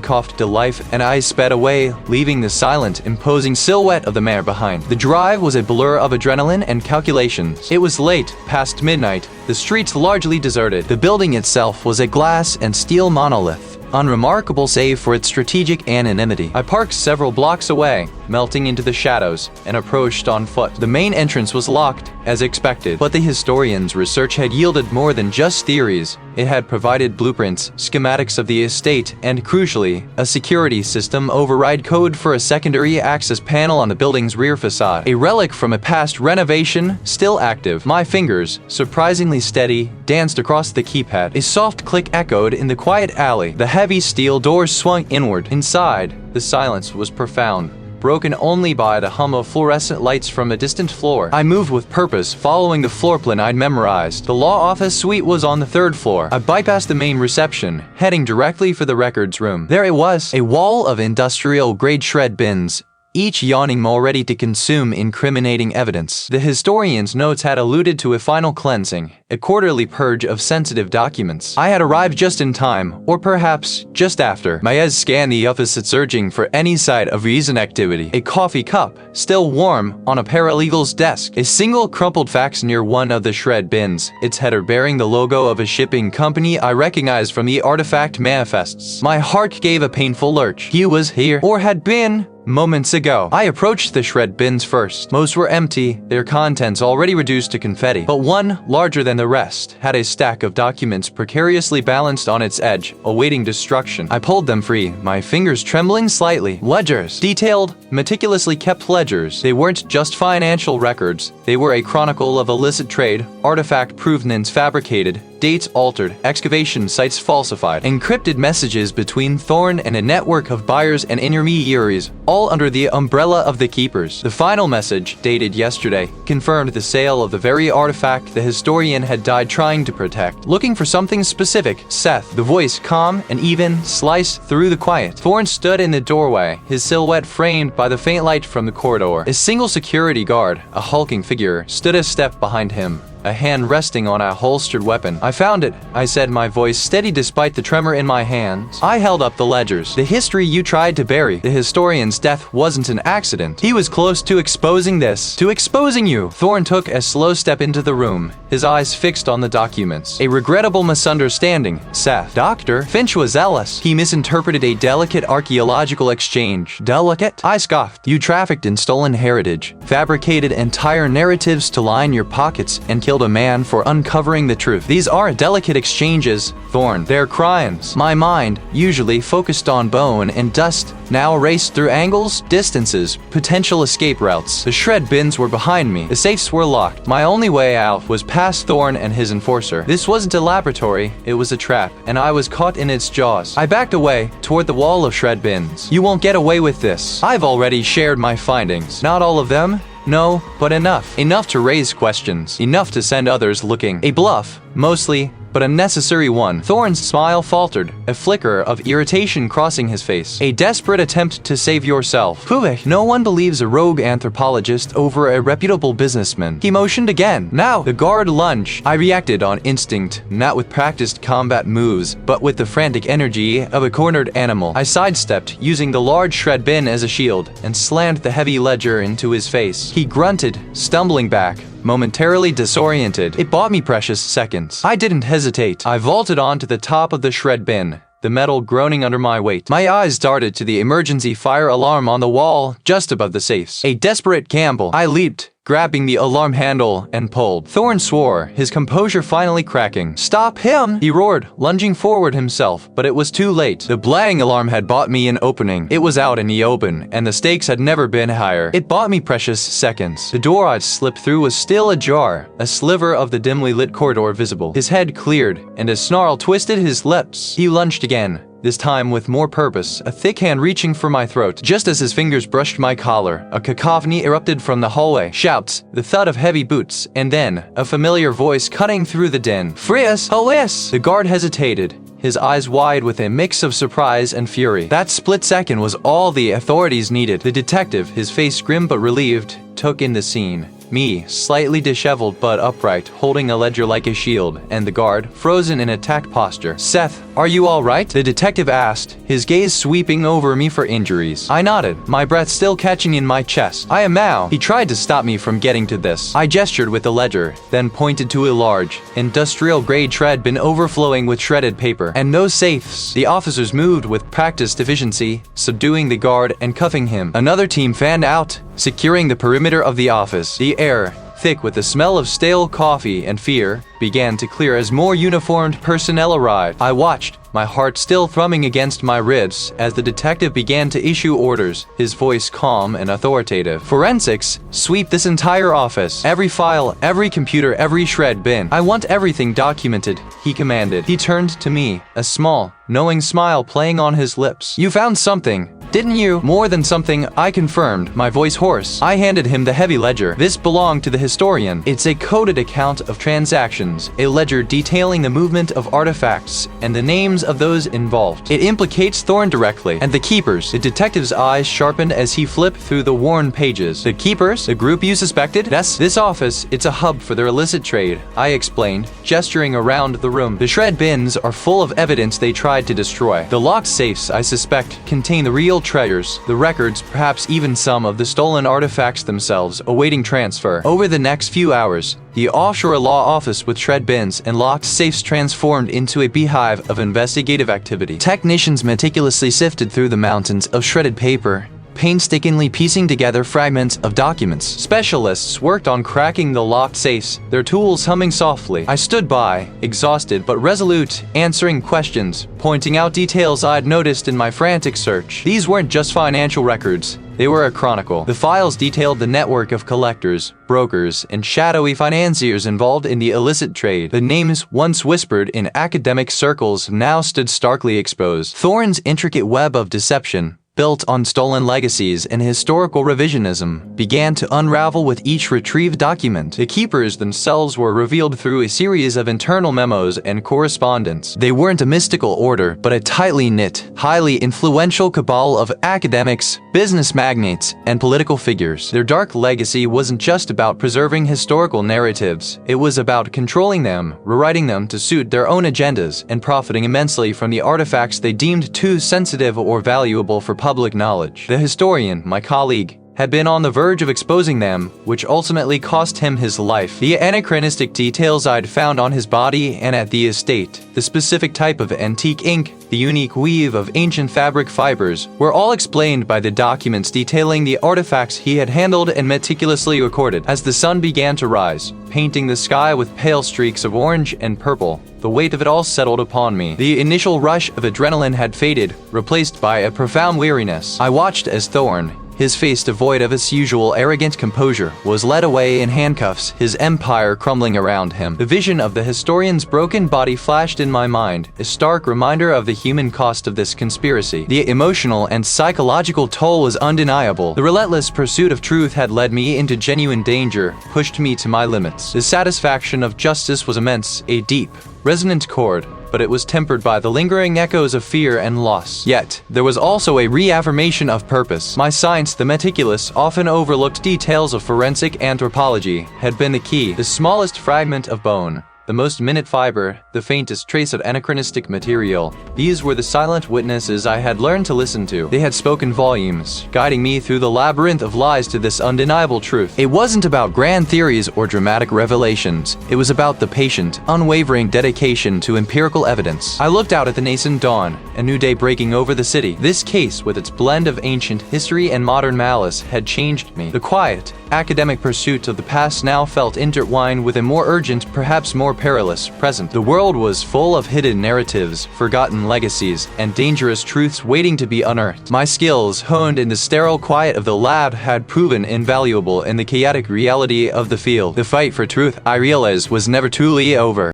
coughed to life, and I sped away, leaving the silent, imposing silhouette of the mare behind. The drive was a blur of adrenaline and calculations. It was late, past midnight, the streets largely deserted. The building itself was a glass and steel monolith, unremarkable save for its strategic anonymity. I parked several blocks away, melting into the shadows, and approached on foot. The main entrance was locked, as expected, but the historians' research had yielded more than just theories. It had provided blueprints, schematics of the estate, and crucially, a security system override code for a secondary access panel on the building's rear facade. A relic from a past renovation, still active. My fingers, surprisingly steady, danced across the keypad. A soft click echoed in the quiet alley. The heavy steel doors swung inward. Inside, the silence was profound, broken only by the hum of fluorescent lights from a distant floor. I moved with purpose, following the floor plan I'd memorized. The law office suite was on the 3rd floor. I bypassed the main reception, heading directly for the records room. There it was, a wall of industrial-grade shred bins, each yawning maw ready to consume incriminating evidence. The historian's notes had alluded to a final cleansing, a quarterly purge of sensitive documents. I had arrived just in time, or perhaps just after. My eyes scanned the office, searching for any sign of recent activity. A coffee cup, still warm, on a paralegal's desk. A single crumpled fax near one of the shred bins, its header bearing the logo of a shipping company I recognized from the artifact manifests. My heart gave a painful lurch. He was here, or had been, moments ago. I approached the shred bins first. Most were empty, their contents already reduced to confetti. But one, larger than the rest, had a stack of documents precariously balanced on its edge, awaiting destruction. I pulled them free, my fingers trembling slightly. Ledgers. Detailed, meticulously kept ledgers. They weren't just financial records. They were a chronicle of illicit trade, artifact provenance fabricated, dates altered, excavation sites falsified, encrypted messages between Thorne and a network of buyers and intermediaries, all under the umbrella of the keepers. The final message, dated yesterday, confirmed the sale of the very artifact the historian had died trying to protect. Looking for something specific, Seth, the voice calm and even, sliced through the quiet. Thorne stood in the doorway, his silhouette framed by the faint light from the corridor. A single security guard, a hulking figure, stood a step behind him, a hand resting on a holstered weapon. "I found it," I said, my voice steady despite the tremor in my hands. I held up the ledgers. "The history you tried to bury. The historian's death wasn't an accident. He was close to exposing this. To exposing you." Thorn took a slow step into the room, his eyes fixed on the documents. "A regrettable misunderstanding, Seth." Dr. Finch was zealous. He misinterpreted a delicate archaeological exchange. Delicate? I scoffed. "You trafficked in stolen heritage, fabricated entire narratives to line your pockets, and killed a man for uncovering the truth. These aren't delicate exchanges, Thorn. They're crimes." My mind, usually focused on bone and dust, now raced through angles, distances, potential escape routes. The shred bins were behind me. The safes were locked. My only way out was past Thorn and his enforcer. This wasn't a laboratory, it was a trap, and I was caught in its jaws. I backed away, toward the wall of shred bins. "You won't get away with this. I've already shared my findings. Not all of them. No, but enough. Enough to raise questions. Enough to send others looking. A bluff, mostly, but a necessary one." Thorn's smile faltered, a flicker of irritation crossing his face. "A desperate attempt to save yourself. Pooh, no one believes a rogue anthropologist over a reputable businessman." He motioned again. "Now!" The guard lunged. I reacted on instinct, not with practiced combat moves, but with the frantic energy of a cornered animal. I sidestepped, using the large shred bin as a shield, and slammed the heavy ledger into his face. He grunted, stumbling back, momentarily disoriented. It bought me precious seconds. I didn't hesitate. I vaulted onto the top of the shred bin, the metal groaning under my weight. My eyes darted to the emergency fire alarm on the wall just above the safes. A desperate gamble. I leaped, grabbing the alarm handle, and pulled. Thorn swore, his composure finally cracking. "Stop him!" he roared, lunging forward himself, but it was too late. The blang alarm had bought me an opening. It was out in the open, and the stakes had never been higher. It bought me precious seconds. The door I'd slipped through was still ajar, a sliver of the dimly lit corridor visible. His head cleared, and a snarl twisted his lips. He lunged again, this time with more purpose, a thick hand reaching for my throat. Just as his fingers brushed my collar, a cacophony erupted from the hallway. Shouts, the thud of heavy boots, and then, a familiar voice cutting through the din. "Frias! Police!" The guard hesitated, his eyes wide with a mix of surprise and fury. That split second was all the authorities needed. The detective, his face grim but relieved, took in the scene. Me, slightly disheveled but upright, holding a ledger like a shield, and the guard, frozen in attack posture. "Seth, are you all right?" the detective asked, his gaze sweeping over me for injuries. I nodded, my breath still catching in my chest. "I am now." He tried to stop me from getting to this. I gestured with the ledger, then pointed to a large, industrial-grade shred bin overflowing with shredded paper. "And no safes." The officers moved with practiced efficiency, subduing the guard and cuffing him. Another team fanned out, securing the perimeter of the office. The air, thick with the smell of stale coffee and fear, began to clear as more uniformed personnel arrived. I watched, my heart still thrumming against my ribs, as the detective began to issue orders, his voice calm and authoritative. "Forensics, sweep this entire office. Every file, every computer, every shred bin. I want everything documented," he commanded. He turned to me, a small, knowing smile playing on his lips. "You found something, didn't you?" "More than something," I confirmed, my voice hoarse. I handed him the heavy ledger. This belonged to the historian. It's a coded account of transactions, a ledger detailing the movement of artifacts and the names of those involved. It implicates Thorn directly, and the keepers. The detective's eyes sharpened as he flipped through the worn pages. "The keepers? The group you suspected?" "Yes, this office, it's a hub for their illicit trade," I explained, gesturing around the room. "The shred bins are full of evidence they tried to destroy. The locked safes, I suspect, contain the real treasures, the records, perhaps even some of the stolen artifacts themselves, awaiting transfer." Over the next few hours, the offshore law office with shred bins and locked safes transformed into a beehive of investigative activity. Technicians meticulously sifted through the mountains of shredded paper, painstakingly piecing together fragments of documents. Specialists worked on cracking the locked safes, their tools humming softly. I stood by, exhausted but resolute, answering questions, pointing out details I'd noticed in my frantic search. These weren't just financial records. They were a chronicle. The files detailed the network of collectors, brokers, and shadowy financiers involved in the illicit trade. The names once whispered in academic circles now stood starkly exposed. Thorn's intricate web of deception, built on stolen legacies and historical revisionism, began to unravel with each retrieved document. The keepers themselves were revealed through a series of internal memos and correspondence. They weren't a mystical order, but a tightly knit, highly influential cabal of academics, business magnates, and political figures. Their dark legacy wasn't just about preserving historical narratives. It was about controlling them, rewriting them to suit their own agendas, and profiting immensely from the artifacts they deemed too sensitive or valuable for public knowledge. The historian, my colleague, had been on the verge of exposing them, which ultimately cost him his life. The anachronistic details I'd found on his body and at the estate, the specific type of antique ink, the unique weave of ancient fabric fibers, were all explained by the documents detailing the artifacts he had handled and meticulously recorded. As the sun began to rise, painting the sky with pale streaks of orange and purple, the weight of it all settled upon me. The initial rush of adrenaline had faded, replaced by a profound weariness. I watched as Thorne, his face devoid of its usual arrogant composure, was led away in handcuffs, his empire crumbling around him. The vision of the historian's broken body flashed in my mind, a stark reminder of the human cost of this conspiracy. The emotional and psychological toll was undeniable. The relentless pursuit of truth had led me into genuine danger, pushed me to my limits. The satisfaction of justice was immense, a deep, resonant chord, but it was tempered by the lingering echoes of fear and loss. Yet, there was also a reaffirmation of purpose. My science, the meticulous, often overlooked details of forensic anthropology, had been the key. The smallest fragment of bone, the most minute fiber, the faintest trace of anachronistic material. These were the silent witnesses I had learned to listen to. They had spoken volumes, guiding me through the labyrinth of lies to this undeniable truth. It wasn't about grand theories or dramatic revelations. It was about the patient, unwavering dedication to empirical evidence. I looked out at the nascent dawn, a new day breaking over the city. This case, with its blend of ancient history and modern malice, had changed me. The quiet, academic pursuit of the past now felt intertwined with a more urgent, perhaps more perilous present. The world was full of hidden narratives, forgotten legacies, and dangerous truths waiting to be unearthed. My skills, honed in the sterile quiet of the lab, had proven invaluable in the chaotic reality of the field. The fight for truth, I realized, was never truly over.